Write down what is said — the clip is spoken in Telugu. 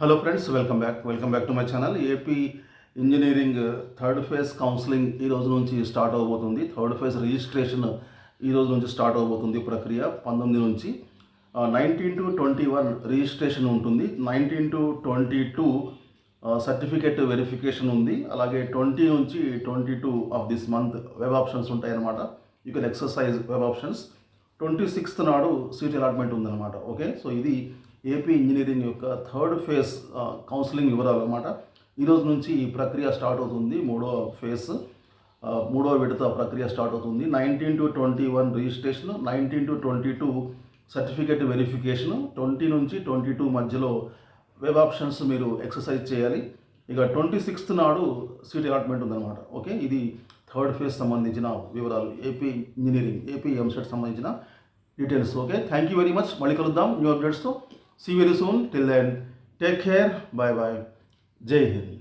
Hello friends, welcome back to my channel. AP engineering third phase counselling ఈ రోజు నుంచి స్టార్ట్ అవబోతుంది. థర్డ్ ఫేజ్ రిజిస్ట్రేషన్ ఈ రోజు నుంచి స్టార్ట్ అవబోతుంది. ప్రక్రియ 19 నుంచి 19 to 21 రిజిస్ట్రేషన్ ఉంటుంది. 19 to 22 సర్టిఫికేట్ వెరిఫికేషన్ ఉంది. అలాగే 20 నుంచి 22 of this month web options ఉంటాయన్నమాట. You can exercise web options. 26th నాడు సీట్ అలాట్మెంట్ ఉందన్నమాట. ఓకే, సో ఇది ఏపీ ఇంజనీరింగ్ యొక్క థర్డ్ ఫేజ్ కౌన్సిలింగ్ వివరాలు అన్నమాట. ఈరోజు నుంచి ఈ ప్రక్రియ స్టార్ట్ అవుతుంది. మూడో విడత ప్రక్రియ స్టార్ట్ అవుతుంది. 19 to 21 registration, 19 to 22 certificate verification, 20 నుంచి 22 మధ్యలో వెబ్ ఆప్షన్స్ మీరు ఎక్సర్సైజ్ చేయాలి. ఇక 26th నాడు సీట్ అలాట్మెంట్ ఉందన్నమాట. ఓకే, ఇది థర్డ్ ఫేజ్ సంబంధించిన వివరాలు, ఏపీ ఇంజనీరింగ్, ఏపీ ఎంసెట్ సంబంధించిన details. Okay, thank you very much. మళ్ళీ కలుద్దాం new అప్డేట్స్తో. See you very soon. Till then, take care. Bye bye. Jai Hind.